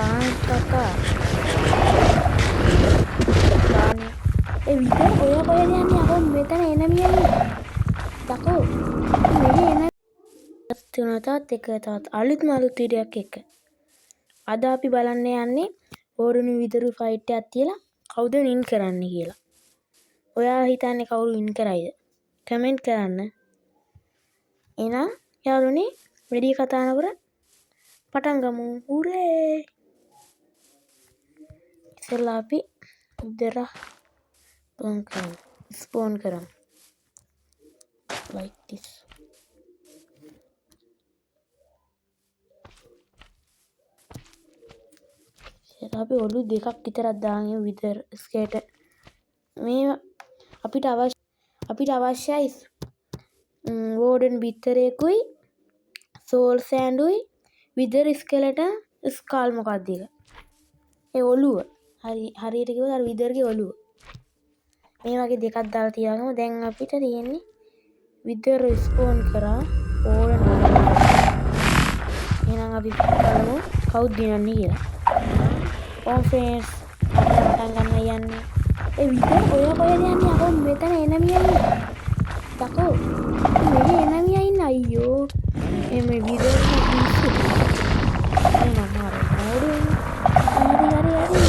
කාන්තකා විතර ඔය කොහෙද යන්නේ? අපෝ මෙතන එනමියන්නේ. තකෝ මෙහි එන තුනටත් එක තවත් අලුත් වීඩියෝයක් එක්ක. අද අපි බලන්න යන්නේ ඕරුණු විදුරු ෆයිට් එකක් තියලා කවුද වින් කරන්නේ කියලා. ඔයා හිතන්නේ කවුරු වින් කරයිද? කමෙන්ට් කරන්න. එහෙනම් යාළුවනේ වැඩි කතා නොකර පටන් ගමු. හුරේ! ඉතින්ලා අපි ඉදරා ස්පෝන් කරමු. like this. අපි ඔලු දෙකක් විතරක් දාගෙන විතර ස්කේට මේ අපිට අවශ්‍යයි වෝඩන් බිත්තරයකුයි සෝල් සෑන්ඩුයි විතර ස්කෙලටන් ස්කාල් මොකක්ද එක. ඒ ඔලුව හරියට කිව්වොත් අර විතරගේ ඔලුව. මේ වගේ දෙකක් දාලා තියාගමු. දැන් අපිට තියෙන්නේ විතර ස්පෝන් කරා ඕරන්. එහෙනම් අපි බලමු කවුද දිනන්නේ කියලා. කොන්ෆරන්ස් පටන් ගන්න යන්නේ. ඒ විතර ඔය කොහෙද යන්නේ? අපෝ මෙතන එනමියන්නේ. තකෝ මෙහි එනමියා ඉන්න අයියෝ. එමෙ විතර පිස්සු. එහෙනම් මාර මොඩේ. හරි.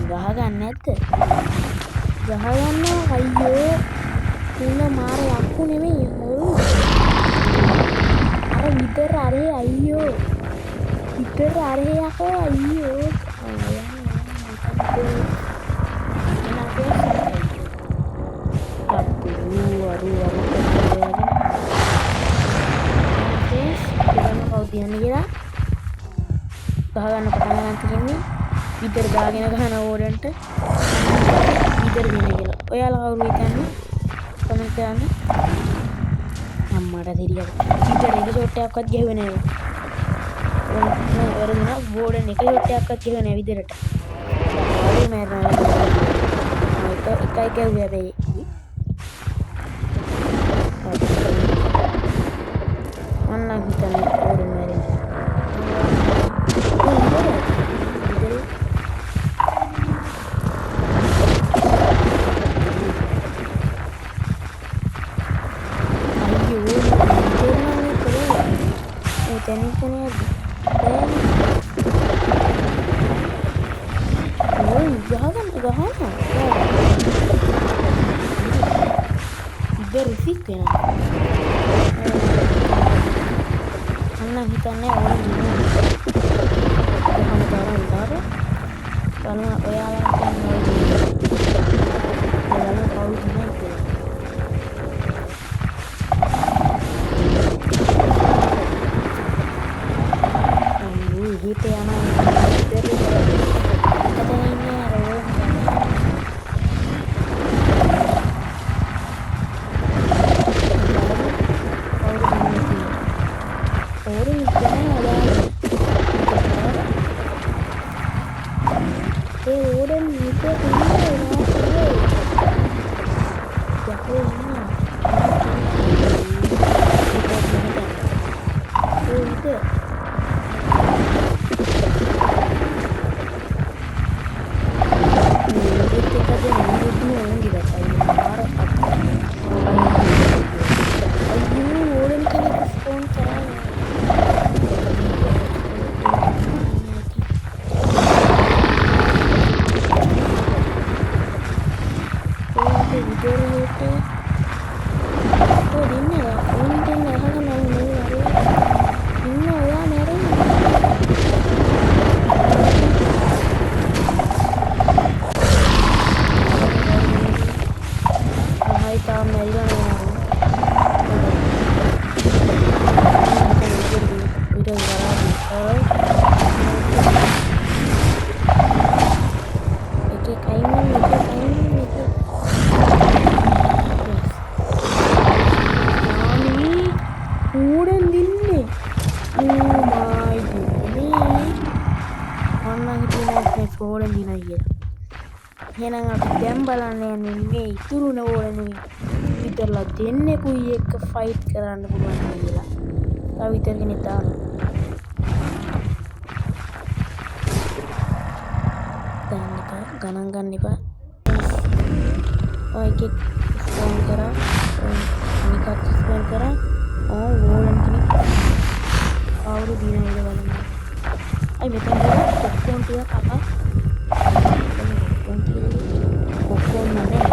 ගහ ගන්න නැද්ද? ගහ ගන්නවා අයියෝ. ඉන්න මාර යක්කු නෙමෙයි. අර විතර අරේ අයියෝ. විතර අරේ යකෝ අයියෝ. ගහගන්න පටන් ගන්න තියෙන්නේ විතර දාගෙන ගහන ඕඩන්ට විතර දින කියලා. ඔයාලා කවුරු හිතන්නේ? කමෙන්ට් කරන්න. අම්මට දෙරියක්. විතර එක ෂොට් එකක්වත් ගැහුවේ නෑ. ඕන වරදිනා වෝඩන් එක ෂොට් එකක්වත් ගැහුවේ නෑ විතරට. ඔය මෑරනවා. එකයි ගැහුවේ හැබැයි. අන්න හිතන්නේ ඕඩන් මෑරෙන්නේ. අන්න හිතන්නේ ඕන බලන්න ඔයාලා හිතන්නේ ඔයාලා කවුද කියලා. හිතේ යනවා එහෙනම් අපි දැන් බලන්න යන්නේ මේ ඉතුරු නෝලනේ විතරලා දෙන්නෙකුයි එක්ක ෆයිට් කරන්න පුළුවන් කියලා. තව විතර කෙනෙක් දාන්න. ගණන් ගන්න එපා. එකෙක් ස්පෝන් කරා. අනිකත් ස්පෝන් කරා. වෝලන් කෙනෙක් ආවරු දිනයිද බලන්න. අයි මෙතන කොක්කොන් ටික කපා. කොක්කොන් නෑ.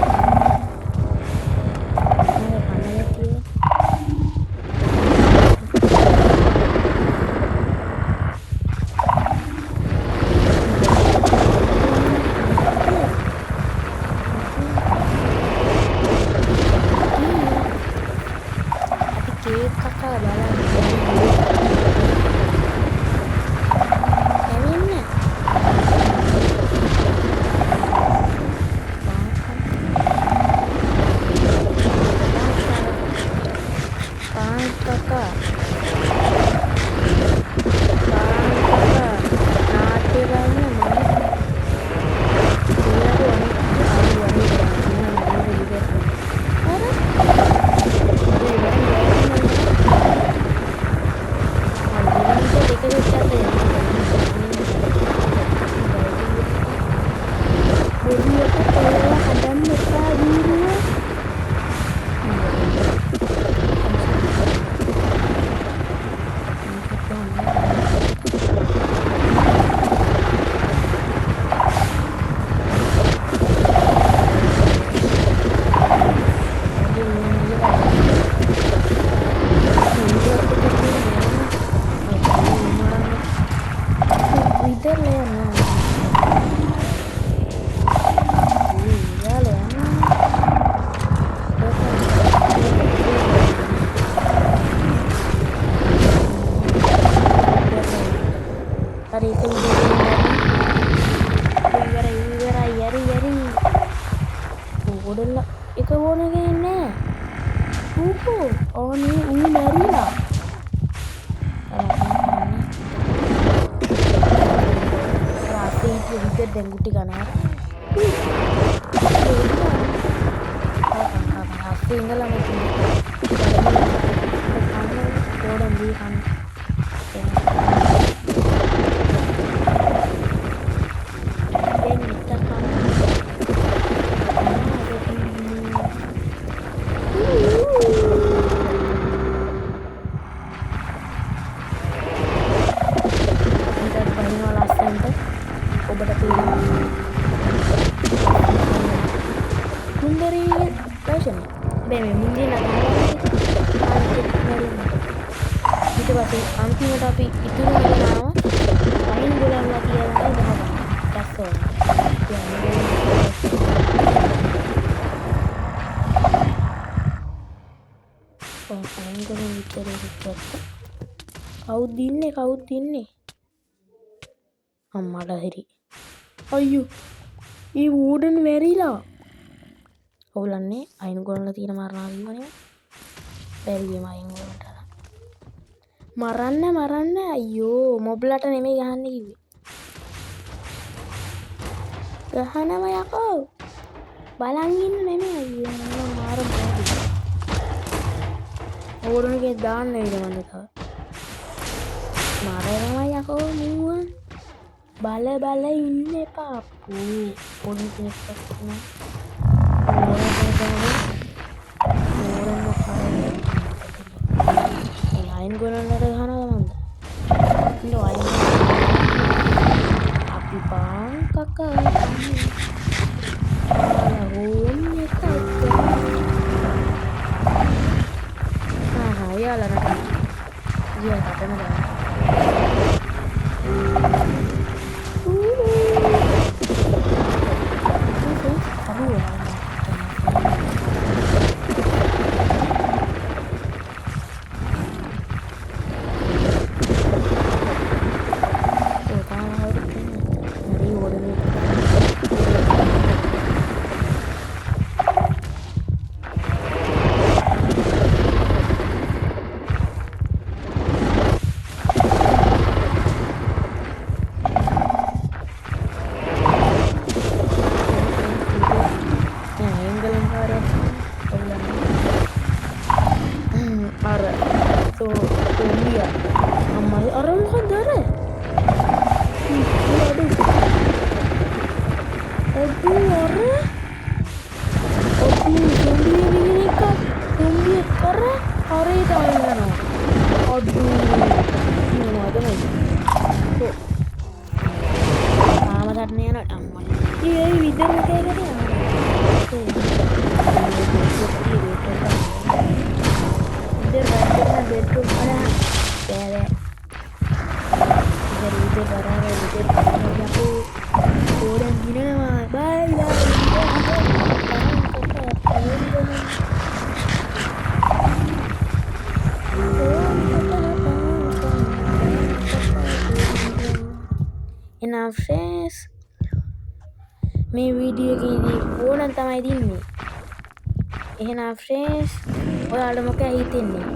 දැන් ගුටි ගන්නවා. අපේ ඉඳලා මේක ගොඩක් දී කන්න. දැන් මෙතන කන්න. අන්තිමට අපි ඉතුරු වෙනවා අයින් ගලන්ලා කියලා ගහගන්න. දැස්සෝ. අයින් ගලන් විතරේ ඉච්චත්. කවුද ඉන්නේ? අම්මලා හරි. අයියෝ. ඊ වෝඩන් වැරිලා. ඔවුලන්නේ අයින් ගලන්ලා තියෙන මරණා වීමනේ. බැරිවීම අයින් ගලන්ට. මරන්න අයියෝ මොබ්ලට නෙමෙයි ගහන්න කිව්වේ. ගහනම යකෝ. බලන් ඉන්න නෙමෙයි අයියෝ මම මාර බෝඩි. ඕරණගේ දාන්න වේද මන්ද තව. මරනම යකෝ මුව. බල ඉන්න එපා අප්පු. පොඩි කෙනෙක් තමයි. අයින් ගොනන්නට ගහනවද මන්ද? ඉන්න අයින් අපි පාන් කකා ඕන්නේ කයිද? යාලා නට. ගියා කටම ගන්න. zombie කර හරේ දාගෙන යනවා. අඩෝ මොනවද මේ? ආම දන්නේ යන අම්මා. ඒ විතර කෑගෙන යනවා. इधर बैठना बेडरूम बना है इधर इधर बना है इधर आपको थोड़े गिने बाय enough friends මේ වීඩියෝ එකේදී ඕනනම් තමයි දින්නේ එහෙනම් friends ඔයාලට මොකක්ද හිතෙන්නේ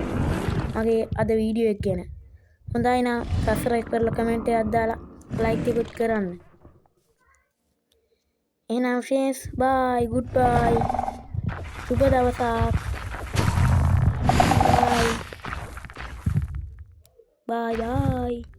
මගේ අද වීඩියෝ එක ගැන හොඳයි නම් subscribe කරලා comment එකක් දාලා like එකත් කරන්න එහෙනම් friends bye goodbye සුබ දවසක් bye bye bye